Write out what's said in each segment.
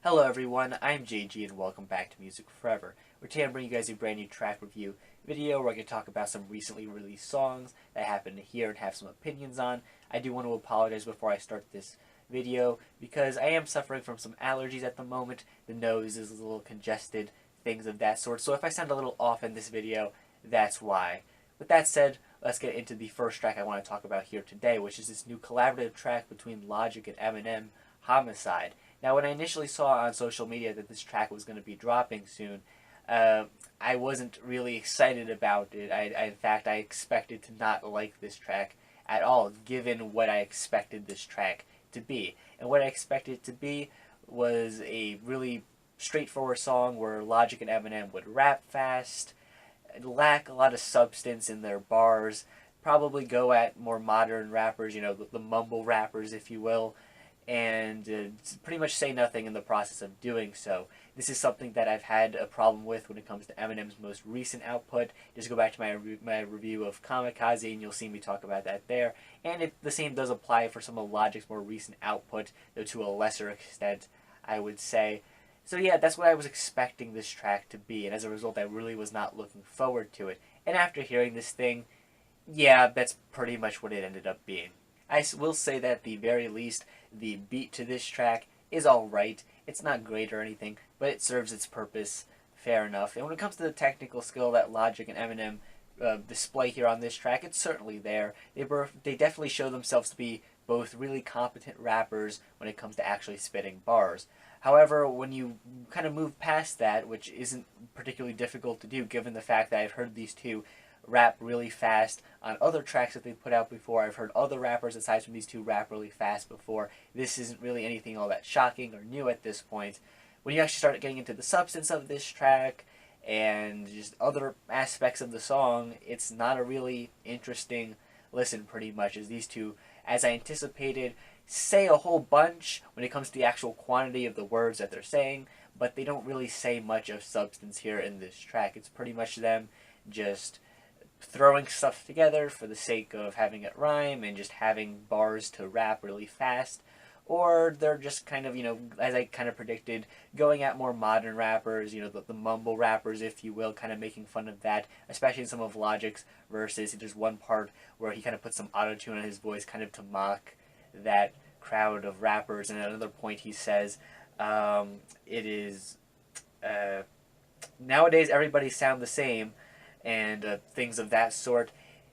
Hello everyone, I'm JG and welcome back to Music Forever, where today I'm bringing you guys a brand new track review video where I can talk about some recently released songs that I happen to hear and have some opinions on. I do want to apologize before I start this video because I am suffering from some allergies at the moment. The nose is a little congested, things of that sort, so if I sound a little off in this video, that's why. With that said, let's get into the first track I want to talk about here today, which is this new collaborative track between Logic and Eminem, Homicide. Now, when I initially saw on social media that this track was going to be dropping soon, I wasn't really excited about it. In fact, I expected to not like this track at all, given what I expected this track to be. And what I expected it to be was a really straightforward song where Logic and Eminem would rap fast, lack a lot of substance in their bars, probably go at more modern rappers, the mumble rappers, if you will, and pretty much say nothing in the process of doing so. This is something that I've had a problem with when it comes to Eminem's most recent output. Just go back to my review of Kamikaze and you'll see me talk about that there. And the same does apply for some of Logic's more recent output, though to a lesser extent, I would say. So yeah, that's what I was expecting this track to be, and as a result I really was not looking forward to it. And after hearing this thing, yeah, that's pretty much what it ended up being. I will say that at the very least, the beat to this track is alright. It's not great or anything, but it serves its purpose fair enough. And when it comes to the technical skill that Logic and Eminem display here on this track, it's certainly there. They definitely show themselves to be both really competent rappers when it comes to actually spitting bars. However, when you kind of move past that, which isn't particularly difficult to do given the fact that I've heard these two rap really fast on other tracks that they've put out before. I've heard other rappers aside from these two rap really fast before. This isn't really anything all that shocking or new at this point. When you actually start getting into the substance of this track and just other aspects of the song, it's not a really interesting listen pretty much, as these two, as I anticipated, say a whole bunch when it comes to the actual quantity of the words that they're saying, but they don't really say much of substance here in this track. It's pretty much them just throwing stuff together for the sake of having it rhyme and just having bars to rap really fast, or they're just kind of, as I kind of predicted, going at more modern rappers, the mumble rappers, if you will, kind of making fun of that, especially in some of Logic's verses. There's one part where he kind of puts some auto-tune on his voice kind of to mock that crowd of rappers, and at another point he says, it is, nowadays everybody sound the same, and things of that sort.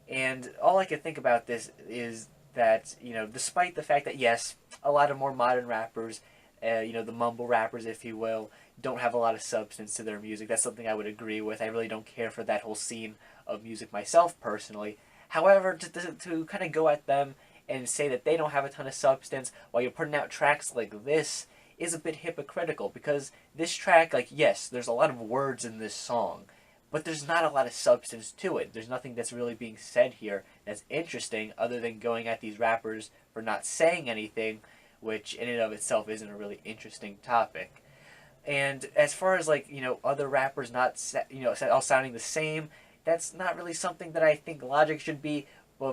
And all I can think about this is that, despite the fact that, yes, a lot of more modern rappers, the mumble rappers, if you will, don't have a lot of substance to their music. That's something I would agree with. I really don't care for that whole scene of music myself, personally. However, to kind of go at them and say that they don't have a ton of substance while you're putting out tracks like this is a bit hypocritical, because this track, yes, there's a lot of words in this song, but there's not a lot of substance to it. There's nothing that's really being said here that's interesting other than going at these rappers for not saying anything, which in and of itself isn't a really interesting topic. And as far as other rappers not all sounding the same, that's not really something that I think Logic should be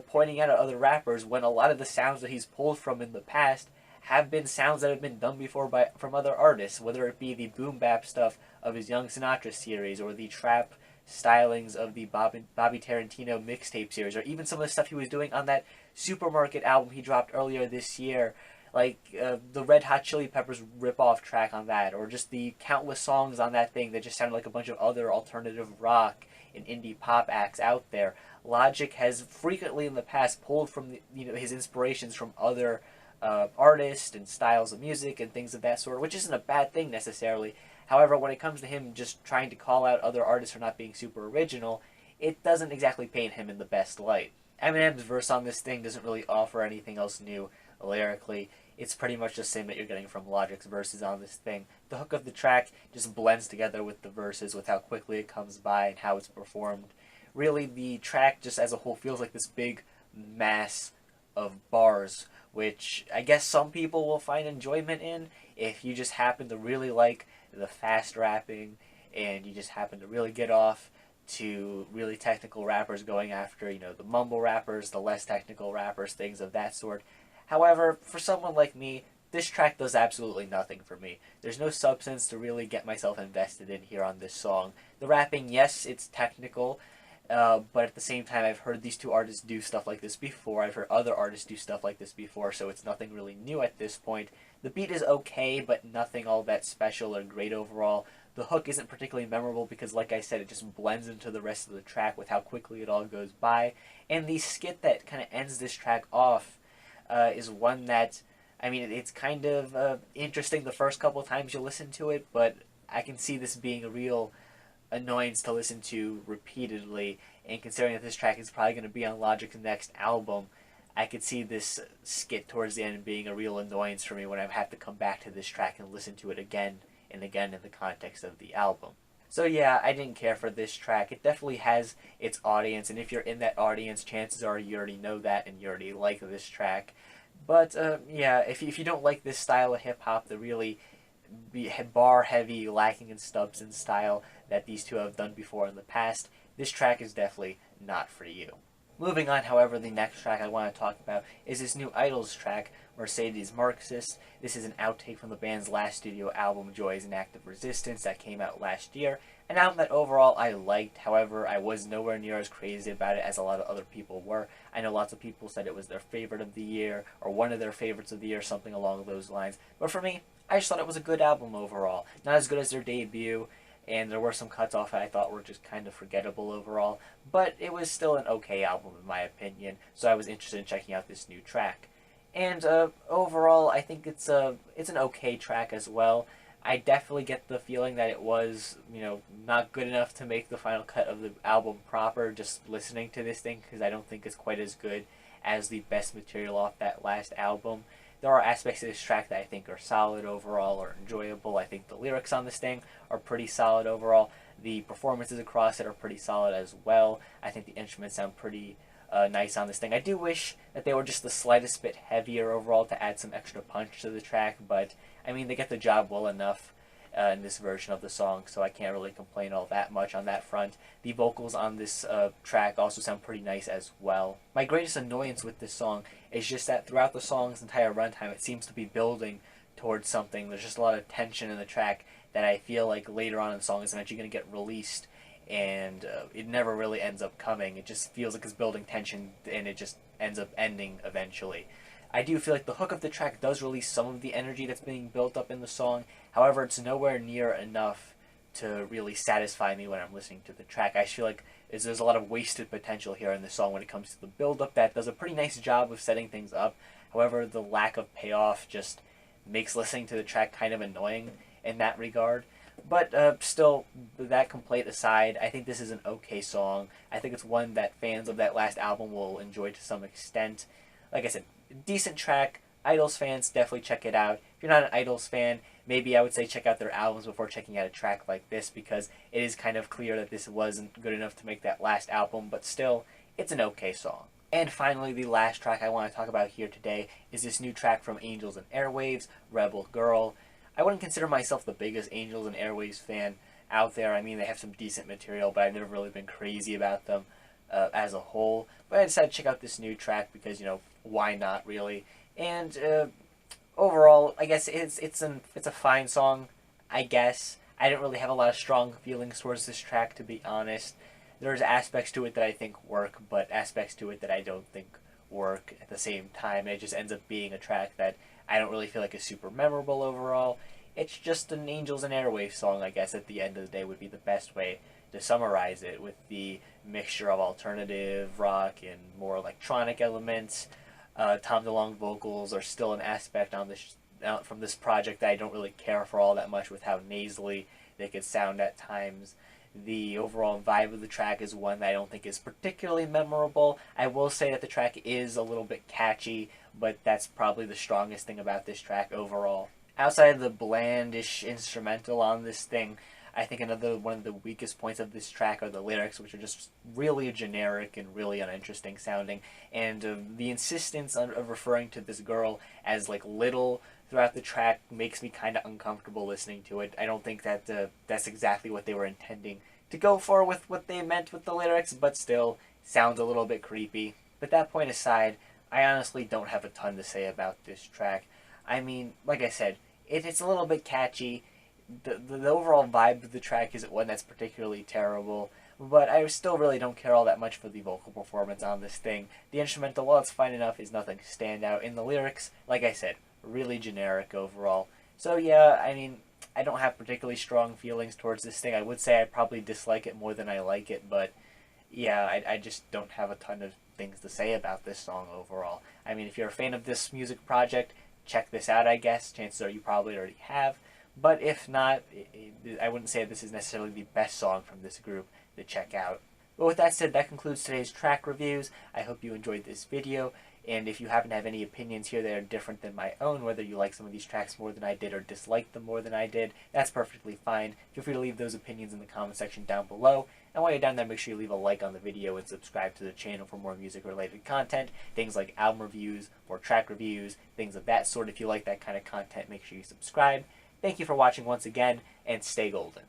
pointing out at other rappers, when a lot of the sounds that he's pulled from in the past have been sounds that have been done before from other artists, whether it be the boom bap stuff of his Young Sinatra series, or the trap stylings of the Bobby Tarantino mixtape series, or even some of the stuff he was doing on that Supermarket album he dropped earlier this year, the Red Hot Chili Peppers rip-off track on that, or just the countless songs on that thing that just sounded like a bunch of other alternative rock and indie pop acts out there. Logic has frequently in the past pulled from his inspirations from other artists and styles of music and things of that sort, which isn't a bad thing necessarily. However, when it comes to him just trying to call out other artists for not being super original, it doesn't exactly paint him in the best light. Eminem's verse on this thing doesn't really offer anything else new lyrically. It's pretty much the same that you're getting from Logic's verses on this thing. The hook of the track just blends together with the verses, with how quickly it comes by and how it's performed. Really, the track just as a whole feels like this big mass of bars, which I guess some people will find enjoyment in if you just happen to really like the fast rapping and you just happen to really get off to really technical rappers going after, the mumble rappers, the less technical rappers, things of that sort. However, for someone like me, this track does absolutely nothing for me. There's no substance to really get myself invested in here on this song. The rapping, yes, it's technical, but at the same time, I've heard these two artists do stuff like this before. I've heard other artists do stuff like this before, so it's nothing really new at this point. The beat is okay, but nothing all that special or great overall. The hook isn't particularly memorable because, like I said, it just blends into the rest of the track with how quickly it all goes by. And the skit that kind of ends this track off is one that, I mean, it's kind of interesting the first couple of times you listen to it, but I can see this being a real annoyance to listen to repeatedly. And considering that this track is probably going to be on Logic's next album, I could see this skit towards the end being a real annoyance for me when I have to come back to this track and listen to it again and again in the context of the album. So yeah, I didn't care for this track. It definitely has its audience, and if you're in that audience, chances are you already know that and you already like this track. But yeah, if you don't like this style of hip-hop, the really bar-heavy, lacking in substance style that these two have done before in the past, this track is definitely not for you. Moving on, however, the next track I want to talk about is this new IDLES track, Mercedes Marxist. This is an outtake from the band's last studio album, Joys and Active Resistance, that came out last year. An album that overall I liked, however, I was nowhere near as crazy about it as a lot of other people were. I know lots of people said it was their favorite of the year, or one of their favorites of the year, something along those lines. But for me, I just thought it was a good album overall. Not as good as their debut, and there were some cuts off that I thought were just kind of forgettable overall, but it was still an okay album in my opinion, so I was interested in checking out this new track. And overall, I think it's an okay track as well. I definitely get the feeling that it was, not good enough to make the final cut of the album proper, just listening to this thing, because I don't think it's quite as good as the best material off that last album. There are aspects of this track that I think are solid overall or enjoyable. I think the lyrics on this thing are pretty solid overall. The performances across it are pretty solid as well. I think the instruments sound pretty nice on this thing. I do wish that they were just the slightest bit heavier overall to add some extra punch to the track, but I mean, they get the job well enough in this version of the song, so I can't really complain all that much on that front. The vocals on this track also sound pretty nice as well. My greatest annoyance with this song is just that throughout the song's entire runtime, it seems to be building towards something. There's just a lot of tension in the track that I feel like later on in the song is eventually going to get released, and it never really ends up coming. It just feels like it's building tension, and it just ends up ending eventually. I do feel like the hook of the track does release some of the energy that's being built up in the song. However, it's nowhere near enough to really satisfy me when I'm listening to the track. I feel like there's a lot of wasted potential here in the song when it comes to the build-up that does a pretty nice job of setting things up. However, the lack of payoff just makes listening to the track kind of annoying in that regard. But still, that complaint aside, I think this is an okay song. I think it's one that fans of that last album will enjoy to some extent. Like I said, decent track. IDLES fans, definitely check it out. If you're not an IDLES fan, maybe I would say check out their albums before checking out a track like this, because it is kind of clear that this wasn't good enough to make that last album, but still, it's an okay song. And finally, the last track I want to talk about here today is this new track from Angels and Airwaves, Rebel Girl. I wouldn't consider myself the biggest Angels and Airwaves fan out there. I mean, they have some decent material, but I've never really been crazy about them as a whole. But I decided to check out this new track because, why not, really? And overall, I guess it's a fine song, I guess. I didn't really have a lot of strong feelings towards this track, to be honest. There's aspects to it that I think work, but aspects to it that I don't think work at the same time. It just ends up being a track that I don't really feel like is super memorable overall. It's just an Angels and Airwaves song, I guess, at the end of the day would be the best way to summarize it, with the mixture of alternative rock and more electronic elements. Tom DeLonge vocals are still an aspect on this from this project that I don't really care for all that much, with how nasally they could sound at times. The overall vibe of the track is one that I don't think is particularly memorable. I will say that the track is a little bit catchy, but that's probably the strongest thing about this track overall. Outside of the blandish instrumental on this thing, I think another one of the weakest points of this track are the lyrics, which are just really generic and really uninteresting sounding. And the insistence of referring to this girl as little throughout the track makes me kind of uncomfortable listening to it. I don't think that that's exactly what they were intending to go for with what they meant with the lyrics, but still sounds a little bit creepy. But that point aside, I honestly don't have a ton to say about this track. I mean, like I said, it's a little bit catchy. The overall vibe of the track isn't one that's particularly terrible, but I still really don't care all that much for the vocal performance on this thing. The instrumental, while it's fine enough, is nothing to stand out. In the lyrics, like I said, really generic overall. So yeah, I mean, I don't have particularly strong feelings towards this thing. I would say I probably dislike it more than I like it, but yeah, I just don't have a ton of things to say about this song overall. I mean, if you're a fan of this music project, check this out, I guess. Chances are you probably already have. But if not, I wouldn't say this is necessarily the best song from this group to check out. But with that said, that concludes today's track reviews. I hope you enjoyed this video. And if you happen to have any opinions here that are different than my own, whether you like some of these tracks more than I did or dislike them more than I did, that's perfectly fine. Feel free to leave those opinions in the comment section down below. And while you're down there, make sure you leave a like on the video and subscribe to the channel for more music-related content. Things like album reviews, or track reviews, things of that sort. If you like that kind of content, make sure you subscribe. Thank you for watching once again, and stay golden.